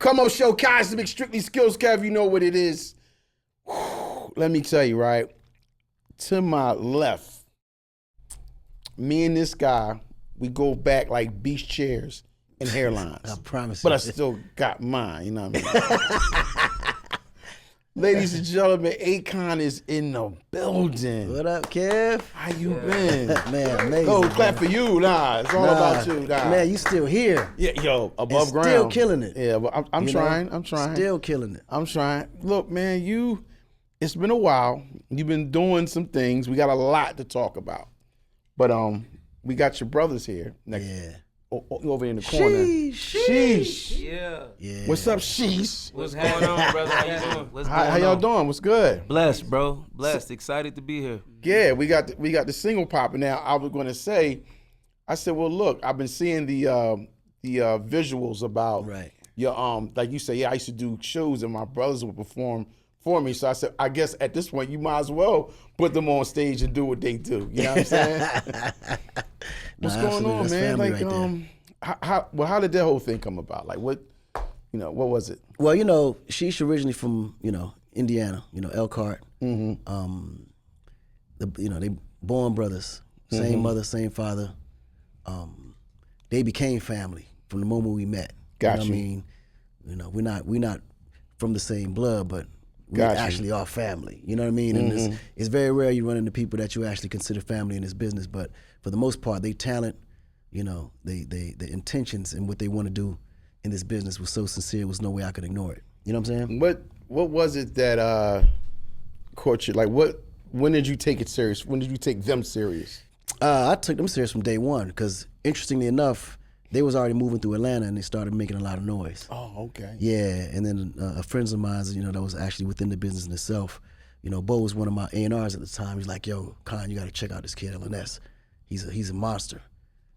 Come up show, Cosmic, Strictly Skills, Kev, you know what it is. Let me tell you, right? To my left, me and this guy, we go back like beach chairs and hairlines. I promise you. But you. I still got mine, you know what I mean? Ladies and gentlemen, Akon is in the building. What up, Kev? How you been? Man, amazing. Oh, clap for you. Nah, it's all about you. Nah. Man, you still here. Yeah, yo, above and ground. Still killing it. Yeah, but I'm trying. I'm trying. Still killing it. I'm trying. Look, man, it's been a while. You've been doing some things. We got a lot to talk about. But we got your brothers here. Next, over in the corner. Sheesh. Yeah. What's up, Sheesh? What's going on, brother? How you doing? What's going on? How y'all doing? What's good? Blessed, bro. Blessed. Excited to be here. Yeah, we got the single popping now. I was going to say, I said, well, look, I've been seeing the visuals about your like you say, I used to do shows and my brothers would perform for me. So I said, I guess at this point you might as well put them on stage and do what they do. You know what I'm saying? What's going on, man? Like, how did that whole thing come about? Like, what was it? Well, she's originally from Indiana. Elkhart. Mm-hmm. They born brothers, same mother, same father. They became family from the moment we met. Gotcha. I mean, we're not from the same blood, but we actually are family. You know what I mean? And it's very rare you run into people that you actually consider family in this business, but for the most part, they talent, the intentions and what they want to do in this business was so sincere, there was no way I could ignore it. You know what I'm saying? What was it that caught you? Like, when did you take it serious? When did you take them serious? I took them serious from day one because, interestingly enough, they was already moving through Atlanta and they started making a lot of noise. Oh, okay. Yeah, and then a friend of mine, that was actually within the business in itself. Bo was one of my A&Rs at the time. He's like, yo, Con, you got to check out this kid, LNS. He's a monster.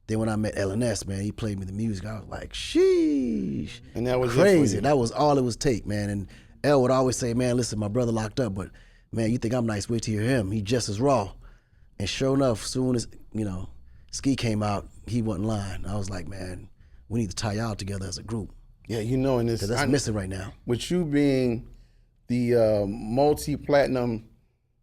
Then when I met LNS, man, he played me the music. I was like, sheesh. And that was crazy. That was all it was take, man. And L would always say, man, listen, my brother locked up, but man, you think I'm nice, wait to hear him. He just as raw. And sure enough, soon as, Ski came out, he wasn't lying. I was like, man, we need to tie y'all together as a group. Yeah, in this. Because that's missing right now. With you being the multi-platinum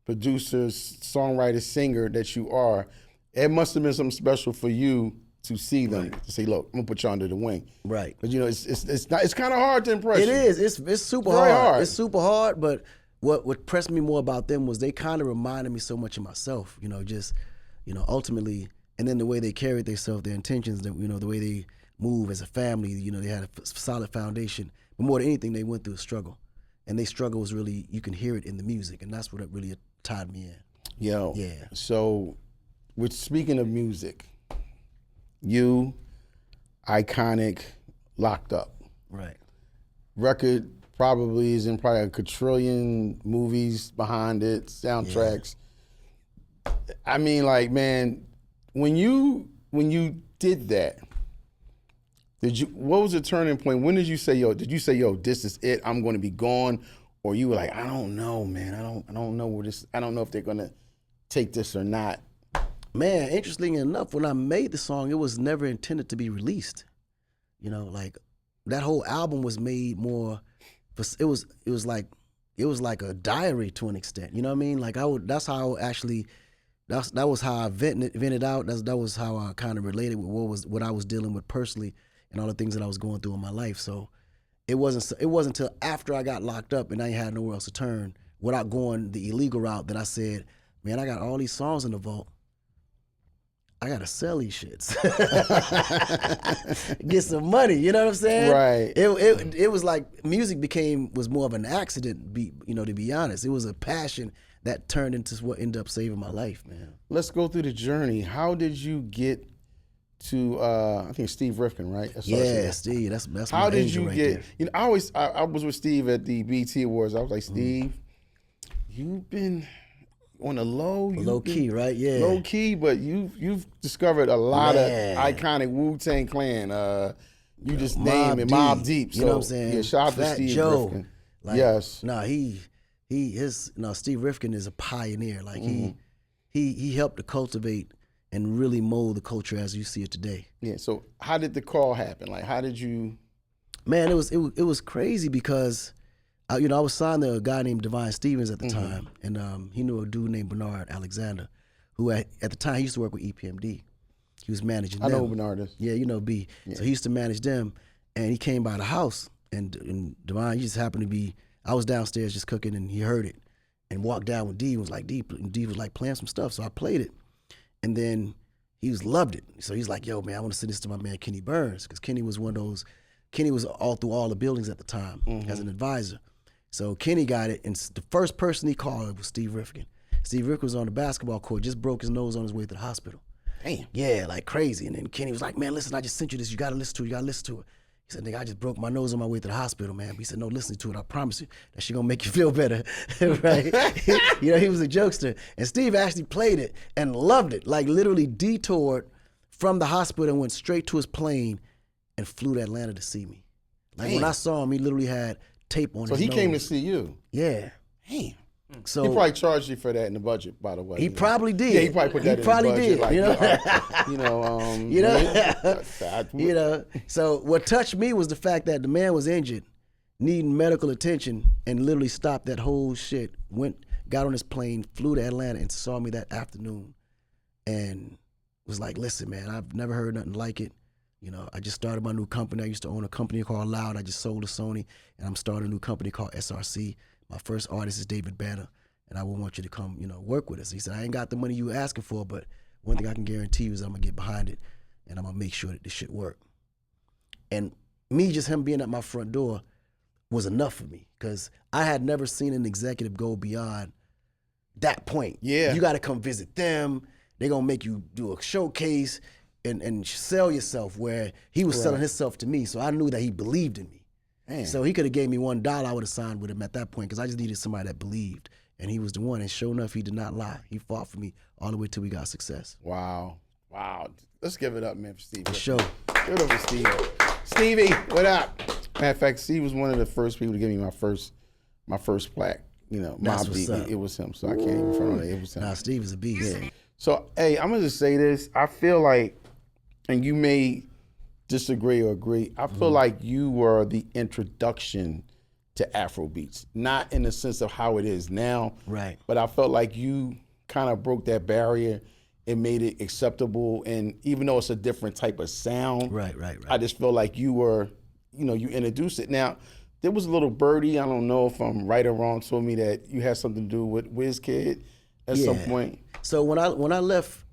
producer, songwriter, singer that you are, it must have been something special for you to see them, to say, look, I'm gonna put you under the wing. Right. But it's kind of hard to impress It you. is. It's super hard. It's super hard, but what impressed me more about them was they kind of reminded me so much of myself, ultimately, and then the way they carried themselves, their intentions, the way they move as a family, they had a solid foundation. But more than anything, they went through a struggle. And their struggle was really, you can hear it in the music, and that's what it really tied me in. Yo. Yeah. So, speaking of music, you, Iconic, Locked Up. Right. Record probably is in probably a quadrillion movies behind it, soundtracks. Yeah. I mean, like, man, when you did that, what was the turning point? When did you say, this is it, I'm gonna be gone? Or you were like, I don't know, man, I don't know I don't know if they're gonna take this or not. Man, interestingly enough, when I made the song, it was never intended to be released. Like that whole album was made more, it was like a diary to an extent. You know what I mean? Like that's how I actually, that was how I vented out. That was how I kind of related with what I was dealing with personally and all the things that I was going through in my life. So it wasn't until after I got locked up and I had nowhere else to turn without going the illegal route that I said, man, I got all these songs in the vault. I gotta sell these shits, get some money. You know what I'm saying? Right. It was like music was more of an accident. To be honest, it was a passion that turned into what ended up saving my life, man. Let's go through the journey. How did you get to? I think Steve Rifkind, right? Yeah, Steve. That's how my did angel you right get? there. I was with Steve at the BET Awards. I was like, Steve, you've been on the low key, right? Yeah. Low key, but you've discovered a lot of iconic Wu-Tang Clan. You just name it, Mobb Deep. So, you know what I'm saying? Yeah, shout out to Fat Steve Joe. Rifkind. Like, yes. Steve Rifkind is a pioneer. Like he helped to cultivate and really mold the culture as you see it today. Yeah. So how did the call happen? Like, how did you? Man, it was crazy because, I was signed to a guy named Divine Stevens at the time, and he knew a dude named Bernard Alexander, who at the time he used to work with EPMD. He was managing them. I know who Bernard is. Yeah, you know B. Yeah. So he used to manage them, and he came by the house, and Divine, he just happened to be, I was downstairs just cooking, and he heard it, and walked down with D and was like, D was like playing some stuff, so I played it, and then he loved it. So he's like, yo, man, I want to send this to my man Kenny Burns, because Kenny was one of those, Kenny was all through all the buildings at the time as an advisor. So Kenny got it, and the first person he called was Steve Rifkind. Steve Rifkind was on the basketball court, just broke his nose on his way to the hospital. Damn. Yeah, like crazy. And then Kenny was like, man, listen, I just sent you this. You got to listen to it. You got to listen to it. He said, nigga, I just broke my nose on my way to the hospital, man. But he said, no, listen to it. I promise you that she gonna make you feel better, right? He was a jokester. And Steve actually played it and loved it. Like literally detoured from the hospital and went straight to his plane and flew to Atlanta to see me. Like when I saw him, he literally had tape on his nose. So he came to see you? Yeah. Damn. So he probably charged you for that in the budget, by the way. He probably did. Yeah, he probably put that in the budget. Like, So what touched me was the fact that the man was injured, needing medical attention, and literally stopped that whole shit. Got on his plane, flew to Atlanta, and saw me that afternoon, and was like, "Listen, man, I've never heard nothing like it. I just started my new company. I used to own a company called Loud. I just sold to Sony, and I'm starting a new company called SRC. My first artist is David Banner, and I would want you to come, work with us." He said, "I ain't got the money you asking for, but one thing I can guarantee you is I'm gonna get behind it, and I'm gonna make sure that this shit work." And him being at my front door was enough for me, because I had never seen an executive go beyond that point. Yeah. You gotta come visit them. They're gonna make you do a showcase and sell yourself, where he was selling himself to me. So I knew that he believed in me. Man. So he could have gave me $1, I would have signed with him at that point, because I just needed somebody that believed. And he was the one. And sure enough, he did not lie. He fought for me all the way till we got success. Wow. Let's give it up, man, for Steve. For sure. Give it up for Steve. Stevie, what up? Matter of fact, Steve was one of the first people to give me my first plaque. That's what's up. It was him, so I can't even front on it. It was him. Nah, Steve is a beast. Yeah. So, hey, I'm gonna just say this. I feel like, and you may disagree or agree, I feel like you were the introduction to Afro beats, not in the sense of how it is now, right? But I felt like you kind of broke that barrier and made it acceptable. And even though it's a different type of sound, right. I just feel like you were, you introduced it. Now, there was a little birdie, I don't know if I'm right or wrong, told me that you had something to do with WizKid at some point. So when I left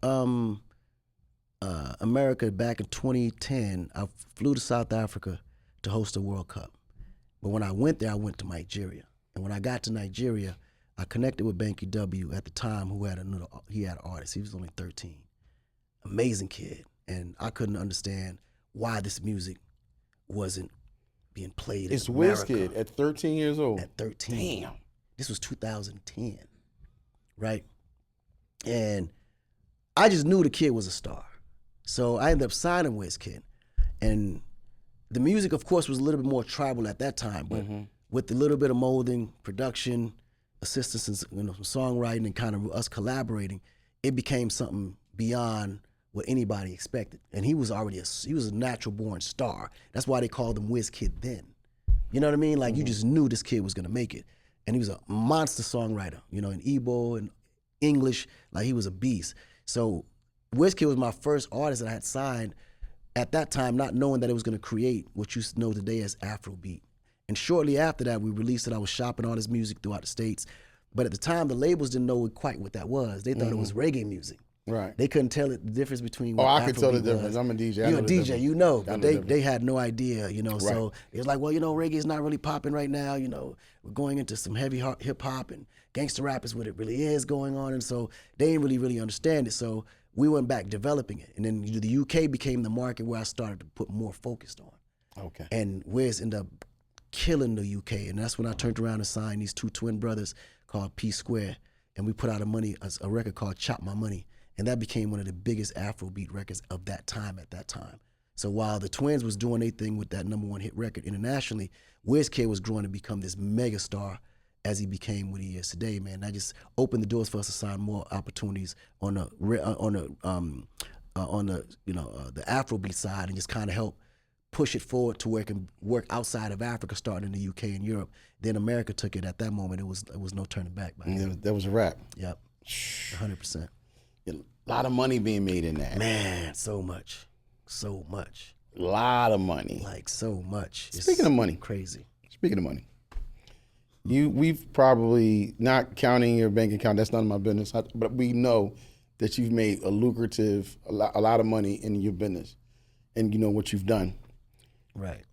America back in 2010, I flew to South Africa to host a World Cup. But when I went there, I went to Nigeria. And when I got to Nigeria, I connected with Banky W at the time, he had an artist. He was only 13. Amazing kid. And I couldn't understand why this music wasn't being played in America. It's WizKid at 13 years old. At 13. Damn. This was 2010, right? And I just knew the kid was a star. So I ended up signing WizKid. And the music, of course, was a little bit more tribal at that time, but with a little bit of molding, production, assistance, and some songwriting, and kind of us collaborating, it became something beyond what anybody expected. And he was a natural born star. That's why they called him WizKid then. You know what I mean? Like you just knew this kid was gonna make it. And he was a monster songwriter, in Igbo and English, like he was a beast. So WizKid was my first artist that I had signed at that time, not knowing that it was gonna create what you know today as Afrobeat. And shortly after that, we released it. I was shopping all this music throughout the States. But at the time, the labels didn't know quite what that was. They thought it was reggae music. Right. They couldn't tell the difference between what I could tell the difference. I'm a DJ. You're a DJ, but they had no idea, Right. So it was like, well, reggae is not really popping right now, we're going into some heavy hip hop and gangster rap is what it really is going on. And so they didn't really understand it. So we went back developing it. And then the UK became the market where I started to put more focus on. Okay. And Wiz ended up killing the UK. And that's when I turned around and signed these two twin brothers called P Square. And we put out a record called Chop My Money. And that became one of the biggest Afrobeat records of that time at that time. So while the Twins was doing their thing with that #1 hit record internationally, WizKid was growing to become this mega star as he became what he is today, man. That just opened the doors for us to sign more opportunities on the Afrobeat side and just kind of help push it forward to where it can work outside of Africa, starting in the UK and Europe. Then America took it. At that moment, it was no turning back. That was a wrap. Yep, 100%. A lot of money being made in that. Man, so much. A lot of money. Like so much. Speaking of money, crazy. Speaking of money, we've probably, not counting your bank account, that's none of my business, but we know that you've made a lot of money in your business, and you know what you've done. Right.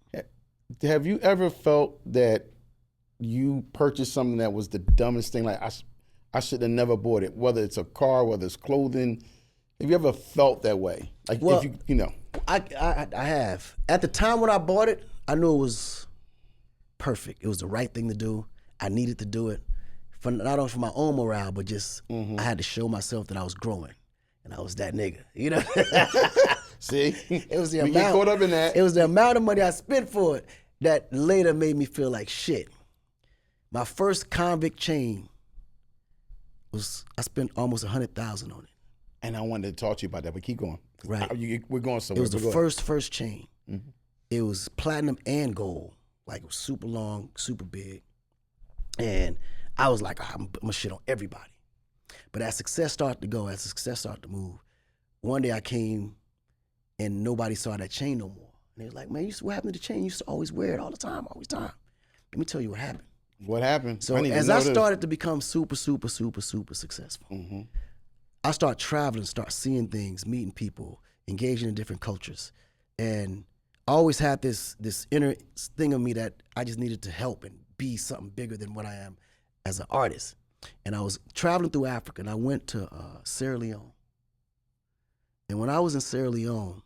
Have you ever felt that you purchased something that was the dumbest thing? Like, I should have never bought it, whether it's a car, whether it's clothing. Have you ever felt that way? Like, well, if you know. I have. At the time when I bought it, I knew it was perfect. It was the right thing to do. I needed to do it, not only for my own morale, but just I had to show myself that I was growing, and I was that nigga. You know. See, it was the we amount. Get caught up in that. It was the amount of money I spent for it that later made me feel like shit. My first convict chain I spent almost $100,000 on it. And I wanted to talk to you about that, but keep going. Right. We're going somewhere. It was the first chain. Mm-hmm. It was platinum and gold. Like, it was super long, super big. And I was like, I'm gonna shit on everybody. But as success started to go, as success started to move, one day I came and nobody saw that chain no more. And they was like, man, what happened to the chain? You used to always wear it all the time. Let me tell you what happened. What happened? So as I started to become super successful, I start traveling, start seeing things, meeting people, engaging in different cultures. And I always had this inner thing of me that I just needed to help and be something bigger than what I am as an artist. And I was traveling through Africa, and I went to Sierra Leone. And when I was in Sierra Leone,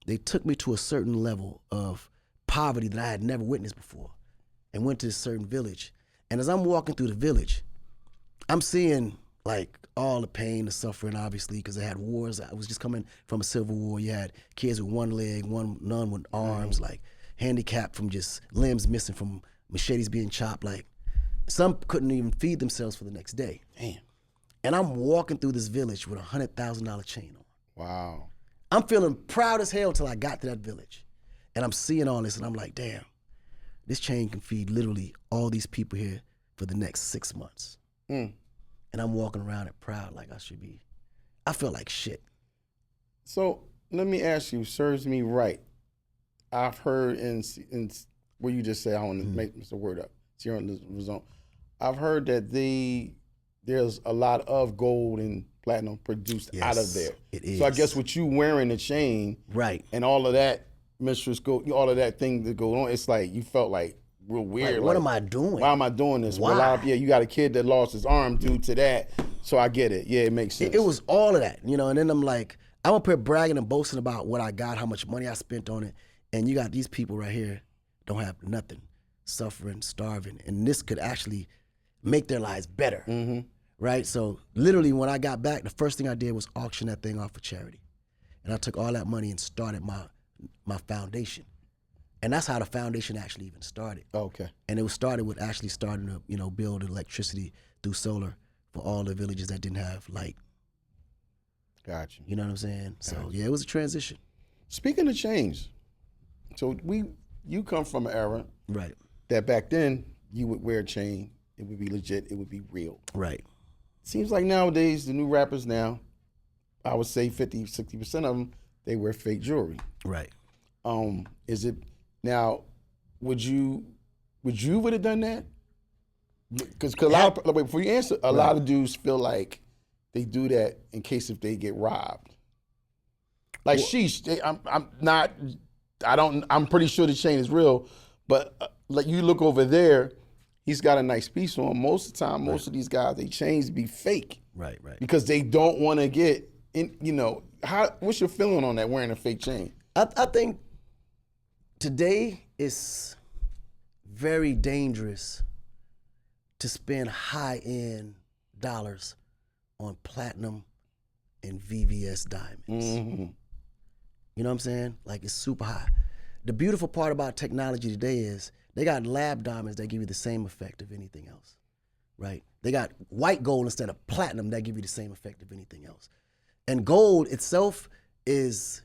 they took me to a certain level of poverty that I had never witnessed before, and went to this certain village. And as I'm walking through the village, I'm seeing like all the pain, the suffering, obviously, because they had wars. I was just coming from a civil war. You had kids with one leg, none with arms, like handicapped from just limbs missing from machetes being chopped. Like, some couldn't even feed themselves for the next day. Damn. And I'm walking through this village with a $100,000 chain on. Wow. I'm feeling proud as hell till I got to that village. And I'm seeing all this, and I'm like, damn, this chain can feed literally all these people here for the next 6 months. And I'm walking around it proud like I should be. I feel like shit. So let me ask you, serves me right. I've heard in where you just say, I want to make the word up. I've heard that there's a lot of gold and platinum produced out of there. It is. So I guess with you wearing the chain, right, and all of that mistress gold, all of that thing that go on, it's like you felt like real weird. Like, what am I doing? Why am I doing this? Why? Well, you got a kid that lost his arm due to that. So I get it. Yeah, it makes sense. It was all of that, you know. And then I'm like, I'm up here bragging and boasting about what I got, how much money I spent on it, and you got these people right here don't have nothing, suffering, starving, and this could actually make their lives better, right? So literally, when I got back, the first thing I did was auction that thing off for charity, and I took all that money and started my foundation, and that's how the foundation actually even started. Okay. And it was started with actually starting to build electricity through solar for all the villages that didn't have light. Gotcha. You know what I'm saying? So yeah, it was a transition. Speaking of change, so you come from an era Right. that back then you would wear a chain, it would be legit, it would be real. Right. Seems like nowadays the new rappers now, I would say 50-60% of them, they wear fake jewelry. Right. Is it now? Would you would have done that? Because a lot of, before you answer, a lot of dudes feel like they do that in case if they get robbed. Like, I'm pretty sure the chain is real, but like you look over there, he's got a nice piece on. Most of the time, most of these guys, they chains be fake. Right. Because they don't want to get in. What's your feeling on that, wearing a fake chain? I think today it's very dangerous to spend high-end dollars on platinum and VVS diamonds. You know what I'm saying? Like, it's super high. The beautiful part about technology today is they got lab diamonds that give you the same effect of anything else, right? They got white gold instead of platinum that give you the same effect of anything else. And gold itself is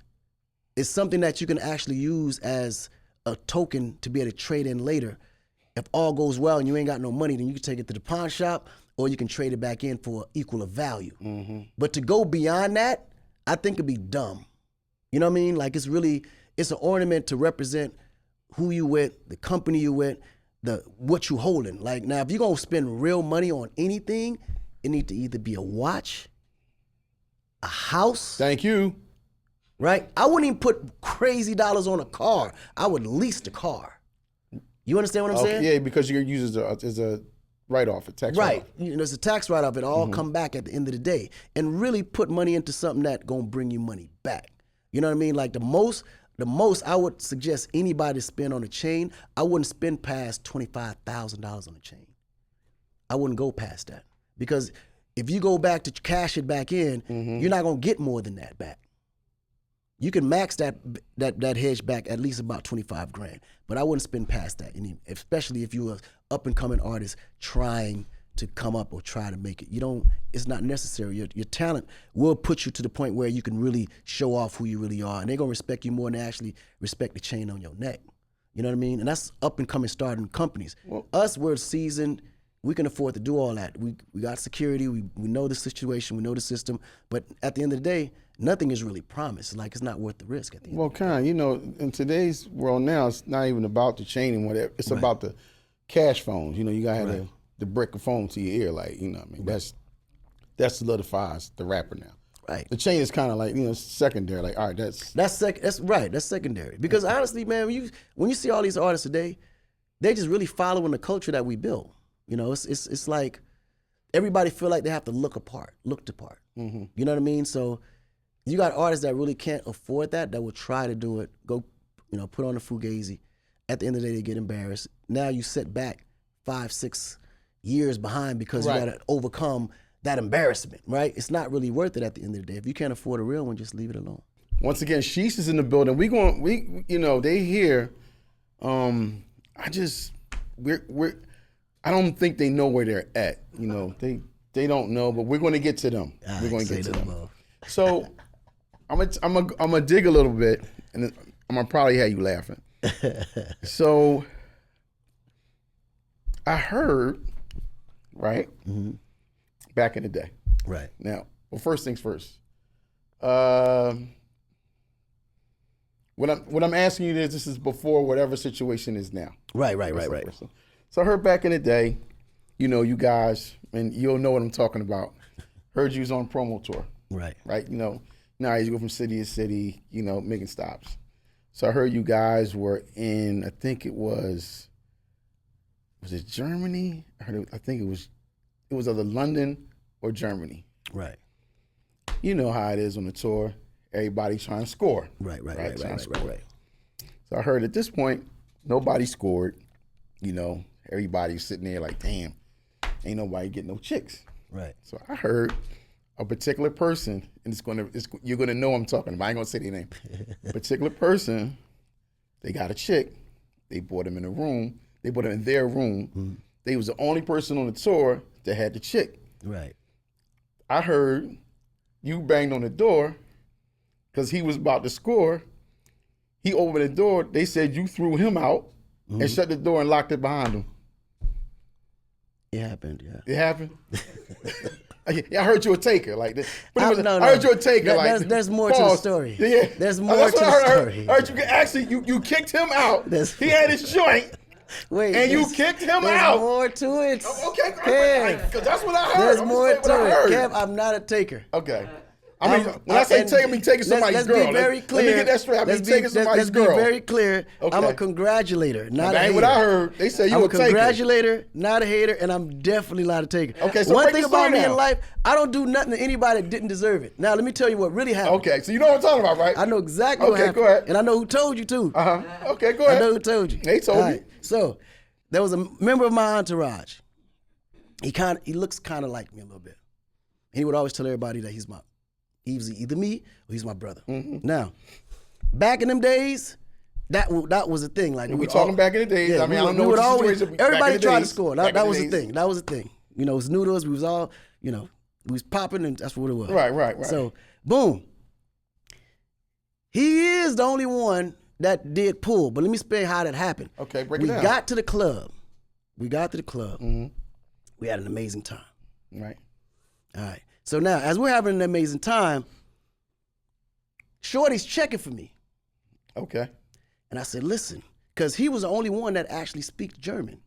it's something that you can actually use as a token to be able to trade in later. If all goes well and you ain't got no money, then you can take it to the pawn shop or you can trade it back in for equal of value. Mm-hmm. But to go beyond that, I think it'd be dumb. You know what I mean? Like it's an ornament to represent who you with, the company you with, what you holding. Like now, if you're gonna spend real money on anything, it need to either be a watch, a house. Thank you. Right? I wouldn't even put crazy dollars on a car. I would lease the car. You understand what I'm saying? Yeah, because you're used as a write-off, a tax right. write-off. You know, it's a tax write-off. It all come back at the end of the day. And really put money into something that's gonna bring you money back. You know what I mean? Like the most I would suggest anybody spend on a chain, I wouldn't spend past $25,000 on a chain. I wouldn't go past that. Because if you go back to cash it back in, you're not gonna get more than that back. You can max that hedge back at least about 25 grand, but I wouldn't spend past that, especially if you're an up and coming artist trying to come up or try to make it. It's not necessary. Your talent will put you to the point where you can really show off who you really are, and they're gonna respect you more than they actually respect the chain on your neck. You know what I mean? And that's up and coming starting companies. Well, us, we're seasoned. We can afford to do all that. We got security. We know the situation. We know the system. But at the end of the day, nothing is really promised. Like, it's not worth the risk at the end. Well, in today's world now, it's not even about the chain and whatever. It's about the cash phones. You got to have the brick of phone to your ear. Like, what I mean? That solidifies the rapper now. Right. The chain is kind of like, secondary. Like, all right, that's right. That's secondary. Because honestly, man, when you see all these artists today, they just really following the culture that we built. It's like everybody feel like they have to look the part. Mm-hmm. You know what I mean? So you got artists that really can't afford that will try to do it, go, put on the Fugazi. At the end of the day, they get embarrassed. Now you sit back 5-6 years behind because you got to overcome that embarrassment, right? It's not really worth it at the end of the day. If you can't afford a real one, just leave it alone. Once again, Sheesh is in the building. They here. I don't think they know where they're at. They don't know, but we're going to get to them. We're going to get to them. So I'm gonna dig a little bit, and I'm gonna probably have you laughing. So I heard, right, back in the day. Right. Now, first things first. What I'm asking you is, this is before whatever situation is now. Right. So I heard back in the day, you guys, and you'll know what I'm talking about. Heard you was on promo tour. Right. Right. Now you go from city to city, making stops. So I heard you guys were in, I think it was it Germany? I think it was either London or Germany. Right. You know how it is on the tour. Everybody's trying to score. Right. So I heard at this point, nobody scored. Everybody's sitting there like, damn, ain't nobody getting no chicks. Right. So I heard a particular person, and you're gonna know what I'm talking about. I ain't gonna say their name. A particular person, they got a chick. They brought him in a room. They brought him in their room. Mm-hmm. They was the only person on the tour that had the chick. Right. I heard you banged on the door because he was about to score. He opened the door. They said you threw him out and shut the door and locked it behind him. It happened, yeah. It happened? I heard you a taker. Like this. I heard you a taker. There's more to the story. Yeah. There's more to the story. I heard you actually you kicked him out. He had his joint. Wait, and you kicked him out. There's more to it. Okay, because that's what I heard. There's more to it. Kev, I'm not a taker. Okay. I mean, when I say take, I mean taking somebody's girl. Let's be very clear. Let me get that straight. I mean taking somebody's girl. Let's be very clear. Okay. I'm a congratulator, not a hater. What I heard, they say you a taker. I'm a congratulator, not a hater, and I'm definitely not a taker. Okay, so one thing about me in life, I don't do nothing to anybody that didn't deserve it. Now, let me tell you what really happened. Okay, so you know what I'm talking about, right? I know exactly what happened. Okay, go ahead. And I know who told you, too. Okay, go ahead. I know who told you. They told you. So, there was a member of my entourage. He looks kind of like me a little bit. He would always tell everybody that he was either me or he's my brother. Mm-hmm. Now, back in them days, that was a thing. Like we talking back in the days. Yeah, I mean, I don't know what the situation. Everybody tried to score. That was the thing. That was the thing. It was new to us. We was all, we was popping, and that's what it was. Right. So, boom. He is the only one that did pull. But let me explain how that happened. Okay, break it down. We got to the club. Mm-hmm. We had an amazing time. Right. All right. So now, as we're having an amazing time, Shorty's checking for me. Okay. And I said, listen, because he was the only one that actually speaks German.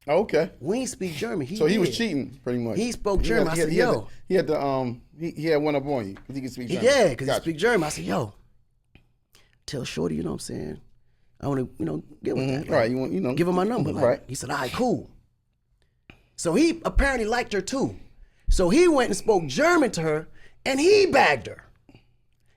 Okay. We ain't speak German. So he was cheating, pretty much. He spoke German. I said, yo. He had one up on you because he could speak German. Yeah, because he speak German. I said, yo, tell Shorty, you know what I'm saying? I want to, get with that. Right. You want, give him my number. Right. He said, all right, cool. So he apparently liked her too. So he went and spoke German to her, and he bagged her.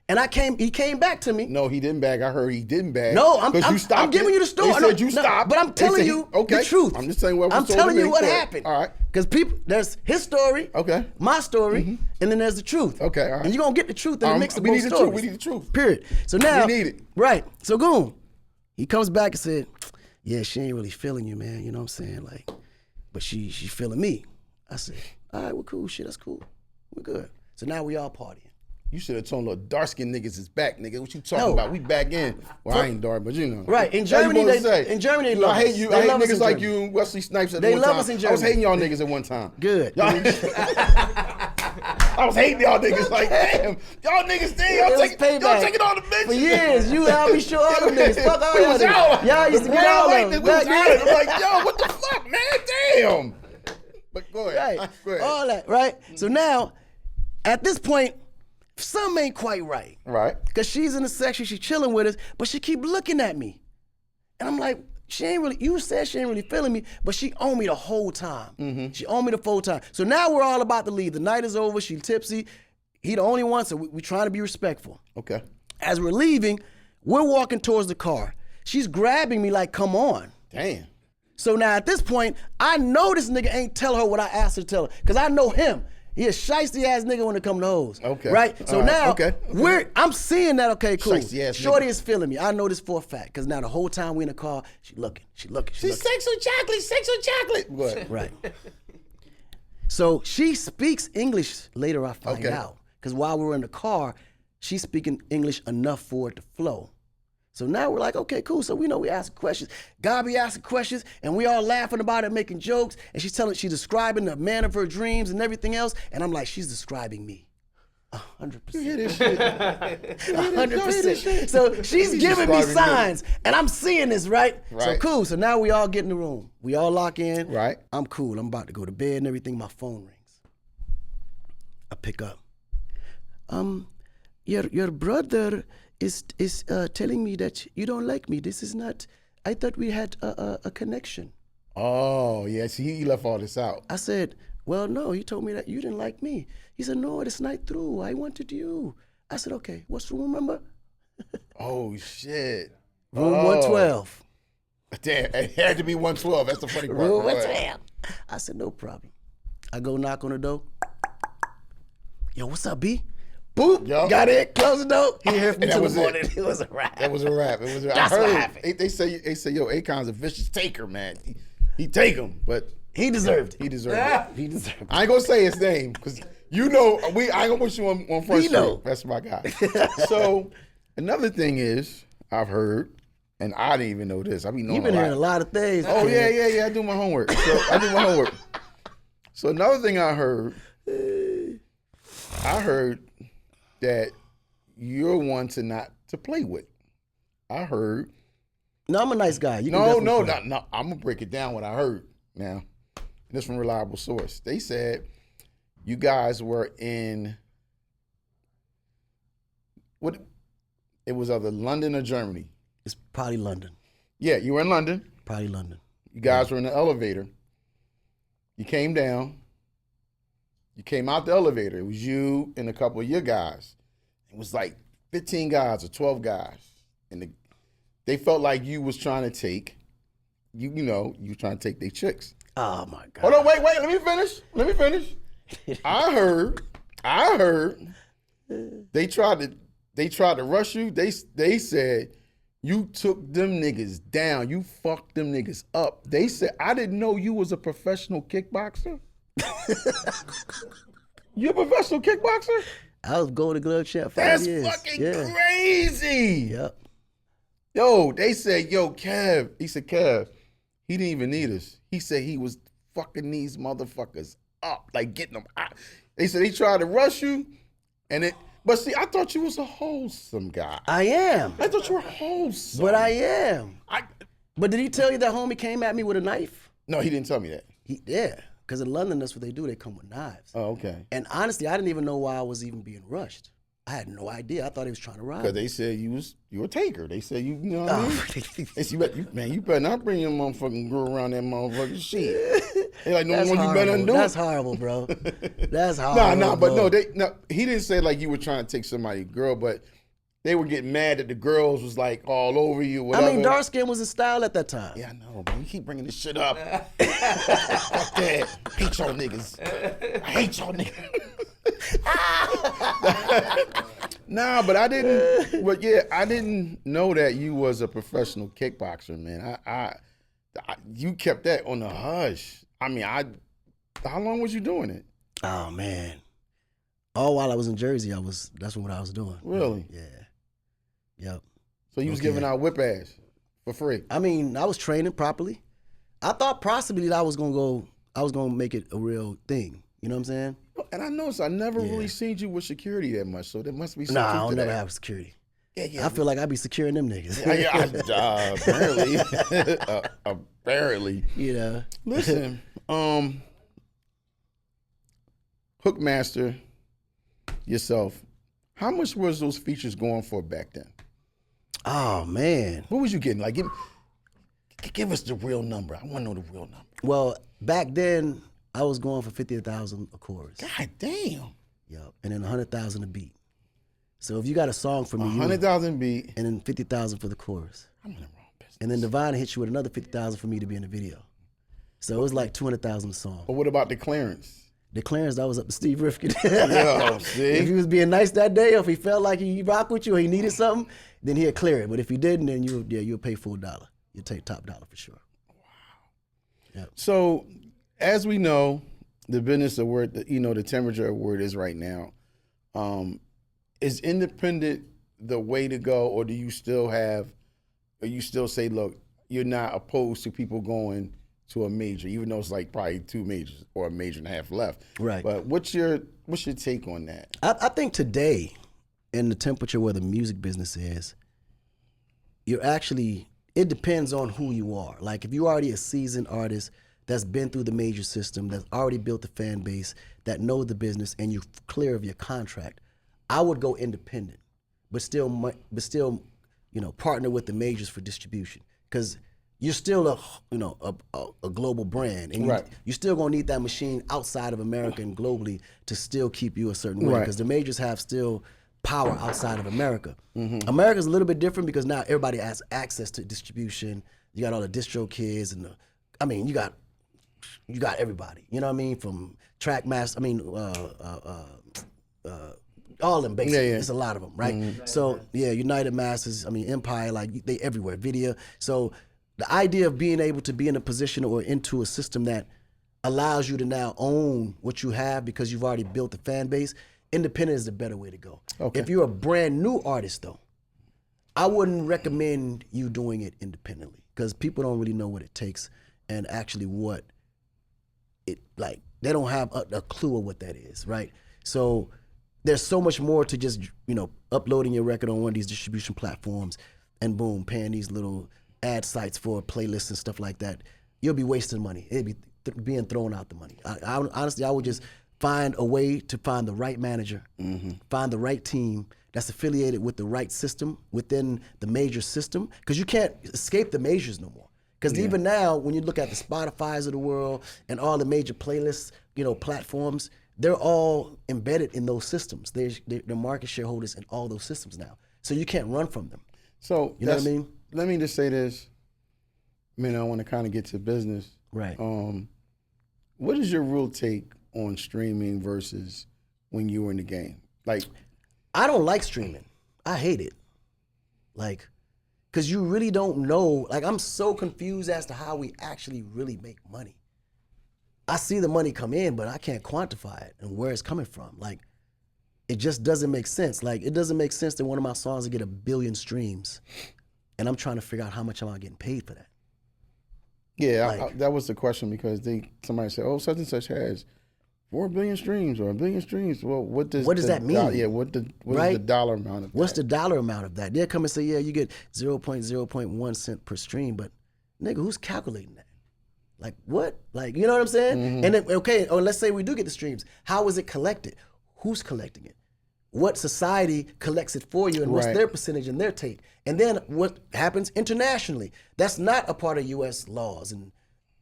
And he came back to me. No, he didn't bag. I heard he didn't bag. No, I'm giving you the story. They said you stopped. But I'm telling you the truth. I'm just saying what was I'm told telling to you me. what happened. All right. Because there's his story, okay, my story, and then there's the truth. Okay, all right. And you're going to get the truth in the mix of we both need the stories. truth. We need the truth. Period. So now, we need it. Right. So Goon, he comes back and said, yeah, she ain't really feeling you, man. You know what I'm saying? Like, but she feeling me. I said, all right, we're cool. Shit, that's cool. We're good. So now we all partying. You should have told little dark skinned niggas is back, nigga. What you talking about? We back in. Well, I ain't dark, but you know. Right. In Germany, they love I hate you. I hate niggas like Germany. you and Wesley Snipes at They one love time. us in I was Germany. hating y'all niggas at one time. Good. I was hating y'all niggas like, damn, y'all niggas, damn, y'all taking all the bitches. For years, you helped me show all the bitches. Fuck all y'all niggas. Y'all used to get all like of them. We was out of it. I'm like, yo, what the fuck, man? Damn. But go ahead. Right. Go ahead. All that, right? So now, at this point, something ain't quite right. Right. Because she's in the section, she's chilling with us, but she keep looking at me. And I'm like, you said she ain't really feeling me, but she owned me the whole time. Mm-hmm. She owned me the whole time. So now we're all about to leave. The night is over, she's tipsy. He the only one, so we trying to be respectful. Okay. As we're leaving, we're walking towards the car. She's grabbing me like, come on. Damn. So now at this point, I know this nigga ain't tell her what I asked her to tell her, because I know him. He a shiesty ass nigga when it come to hoes. Okay. Right? So now, I'm seeing that, okay, cool. Shorty is feeling me. I know this for a fact, because now the whole time we in the car, she looking. She's sexual chocolate. What? Right. So she speaks English later, I find out. Because while we were in the car, she's speaking English enough for it to flow. So now we're like, okay, cool. So we know we ask questions. God be asking questions, and we all laughing about it, making jokes. And she's describing the man of her dreams and everything else. And I'm like, she's describing me. 100%. You hear this shit? 100%. So she's giving me signs, and I'm seeing this, right? So cool. So now we all get in the room. We all lock in. Right. I'm cool. I'm about to go to bed and everything. My phone rings. I pick up. Your brother is telling me that you don't like me. This is not. I thought we had a connection. Oh yeah. See, he left all this out. I said, well, no. He told me that you didn't like me. He said, no, this night through. I wanted you. I said, okay. What's the room number? Oh shit. Room 112. Damn, it had to be 112. That's the funny part. Room 112. I said, no problem. I go knock on the door. Yo, what's up, B? Boop, got it, close the door. He heard from me till the morning. It was a wrap. That was a wrap. It was a wrap. That's what happened. They say, yo, Akon's a vicious taker, man. He take him, but he deserved it. He deserved it. He deserved it. I ain't gonna say his name because you know I ain't gonna put you on front street. That's my guy. So another thing is I've heard, and I didn't even know this. You've been hearing a lot of things. Oh yeah. I do my homework. So another thing I heard that you're one to play with. I heard. No, I'm a nice guy. No. I'm gonna break it down what I heard now. This from a reliable source. They said you guys were in what? It was either London or Germany. It's probably London. Yeah, you were in London. Probably London. You guys were in the elevator. You came down. You came out the elevator. It was you and a couple of your guys. It was like 15 guys or 12 guys. And they felt like you was trying to take, you were trying to take their chicks. Oh my God. Hold on, wait, let me finish. I heard they tried to rush you. They said you took them niggas down. You fucked them niggas up. They said, I didn't know you was a professional kickboxer. You a professional kickboxer? I was Golden Glove champ 5 years. That's fucking crazy. Yep. Yo, they said, yo, Kev. He said, Kev, he didn't even need us. He said he was fucking these motherfuckers up, like getting them out. They said he tried to rush you, but see, I thought you was a wholesome guy. I am. I thought you were wholesome. But I am. But did he tell you that homie came at me with a knife? No, he didn't tell me that. Yeah, because in London, that's what they do. They come with knives. Oh, okay. And honestly, I didn't even know why I was even being rushed. I had no idea. I thought he was trying to rob me. Because they said you a taker. They said you know what I mean? They said, you better not bring your motherfucking girl around that motherfucking shit. They like, no one you better do it. That's horrible, bro. That's horrible. No, he didn't say like you were trying to take somebody's girl, but they were getting mad that the girls was like all over you, whatever. I mean, dark skin was in style at that time. Yeah, I know, but you keep bringing this shit up. Fuck that. I hate y'all niggas. I hate y'all niggas. Nah, but I didn't know that you was a professional kickboxer, man. I you kept that on the hush. I mean, how long was you doing it? Oh man. All while I was in Jersey, that's what I was doing. Really? Yeah. Yep. So you was giving out whip ass for free? I mean, I was training properly. I thought possibly that I was gonna make it a real thing. You know what I'm saying? And I noticed I never really seen you with security that much, so there must be something. Nah, I don't never that. have security. Yeah. I feel like I be securing them niggas. Apparently. You know. Listen, Hookmaster, yourself, how much was those features going for back then? Oh man. What was you getting? Like, give us the real number. I want to know the real number. Well, back then I was going for 50,000 a chorus. God damn. Yep. And then 100,000 a beat. So if you got a song from me, 100,000 beat, and then 50,000 for the chorus. I'm in the wrong business. And then Divine hit you with another 50,000 for me to be in the video. So it was like 200,000 a song. But what about the clearance? The clearance, that was up to Steve Rifkind. Yo, see? If he was being nice that day, or if he felt like he rocked with you or he needed something, then he'd clear it. But if he didn't, then you'll pay full dollar. You'll take top dollar for sure. Wow. Yep. So, as we know, the business award, the temperature award is right now. Is independent the way to go, or do you still say, look, you're not opposed to people going to a major, even though it's like probably 2 majors or a major and a half left. Right. But what's your take on that? I think today, in the temperature where the music business is, it depends on who you are. Like if you're already a seasoned artist that's been through the major system, that's already built the fan base, that know the business, and you're clear of your contract, I would go independent, but still, partner with the majors for distribution, because you're still a global brand, and you still gonna need that machine outside of America and globally to still keep you a certain way, because the majors have still power outside of America. Mm-hmm. America's a little bit different because now everybody has access to distribution. You got all the distro kids, and you got everybody. You know what I mean? From Trackmaster, all of them basically. Yeah. It's a lot of them, right? Mm-hmm. So United Masters, Empire, like they everywhere. Video. So the idea of being able to be in a position or into a system that allows you to now own what you have because you've already built the fan base, independent is the better way to go. Okay. If you're a brand new artist though, I wouldn't recommend you doing it independently because people don't really know what it takes and actually what it, like, they don't have a clue of what that is, right? So there's so much more to just, uploading your record on one of these distribution platforms and boom, paying these little ad sites for playlists and stuff like that. You'll be wasting money. It'd be being thrown out the money. Honestly, I would just find a way to find the right manager, find the right team that's affiliated with the right system within the major system, because you can't escape the majors no more. Because even now, when you look at the Spotifys of the world and all the major playlists, platforms, they're all embedded in those systems. They're market shareholders in all those systems now. So you can't run from them. So you know what I mean? Let me just say this. I want to kind of get to business. Right. What is your real take on streaming versus when you were in the game? Like, I don't like streaming. I hate it. Like, because you really don't know. Like, I'm so confused as to how we actually really make money. I see the money come in, but I can't quantify it and where it's coming from. Like, It just doesn't make sense. Like, it doesn't make sense that one of my songs will get 1 billion streams, and I'm trying to figure out how much am I getting paid for that. Yeah, like, that was the question, because somebody said, "Oh, such and such has 4 billion streams or 1 billion streams." Well, what does that mean? What is the dollar amount of that? What's the dollar amount of that? They'll come and say, yeah, you get 0.0.1 cent per stream, but nigga, who's calculating that? Like, what? Like, you know what I'm saying? Mm-hmm. And then, okay, or let's say we do get the streams. How is it collected? Who's collecting it? What society collects it for you, and what's their percentage and their take? And then what happens internationally? That's not a part of U.S. laws and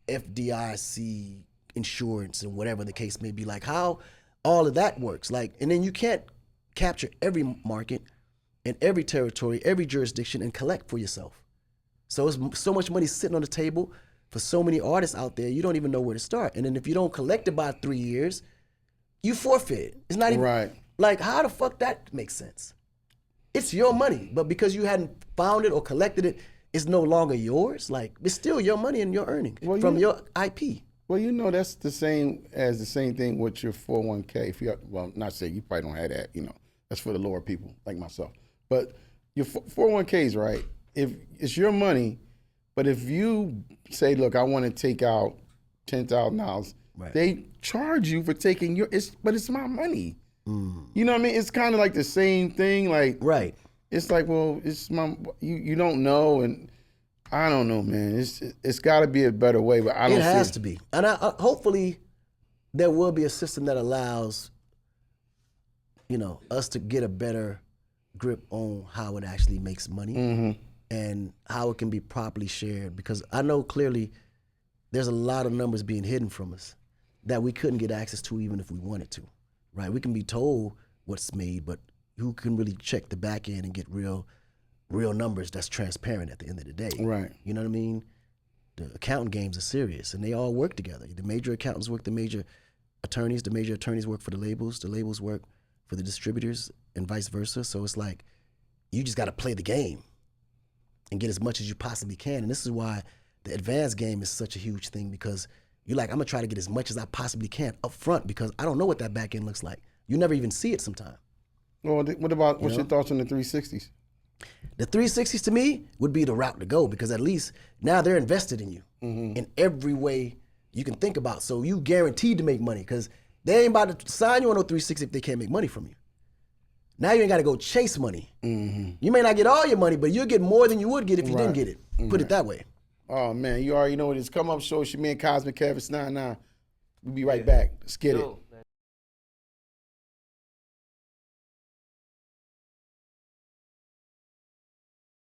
FDIC insurance and whatever the case may be. Like, how all of that works. Like, and then you can't capture every market and every territory, every jurisdiction, and collect for yourself. So it's so much money sitting on the table for so many artists out there, you don't even know where to start. And then if you don't collect it by 3 years, you forfeit. It's not even like, how the fuck that makes sense? It's your money, but because you hadn't found it or collected it, it's no longer yours. Like, it's still your money and your earning from your IP. Well, you know, that's the same thing with your 401k. If you not say you probably don't have that, you know, that's for the lower people like myself. But your 401ks, right? If it's your money, but if you say, look, I want to take out $10,000, they charge you for taking but it's my money. You know what I mean? It's kind of like the same thing. Like, it's like, well, it's you don't know, and I don't know, man. It's got to be a better way, but I don't. It has to be, and hopefully there will be a system that allows, you know, us to get a better grip on how it actually makes money and how it can be properly shared. Because I know clearly there's a lot of numbers being hidden from us that we couldn't get access to even if we wanted to. Right? We can be told what's made, but who can really check the back end and get real numbers that's transparent at the end of the day? Right. You know what I mean? The accounting games are serious, and they all work together. The major accountants work the major attorneys work for the labels work for the distributors, and vice versa. So it's like, you just got to play the game and get as much as you possibly can. And this is why the advanced game is such a huge thing, because you're like, I'm gonna try to get as much as I possibly can up front, because I don't know what that back end looks like. You never even see it sometimes. Well, what's your thoughts on the 360s? The 360s to me would be the route to go, because at least now they're invested in you in every way you can think about. So you guaranteed to make money, because they ain't about to sign you on no 360 if they can't make money from you. Now you ain't got to go chase money. You may not get all your money, but you'll get more than you would get if you didn't get it. Put it that way. Oh, man, you already know what it is. Come up show. It's your man Cosmic Kev. It's 9-9. We'll be right back. Let's get it.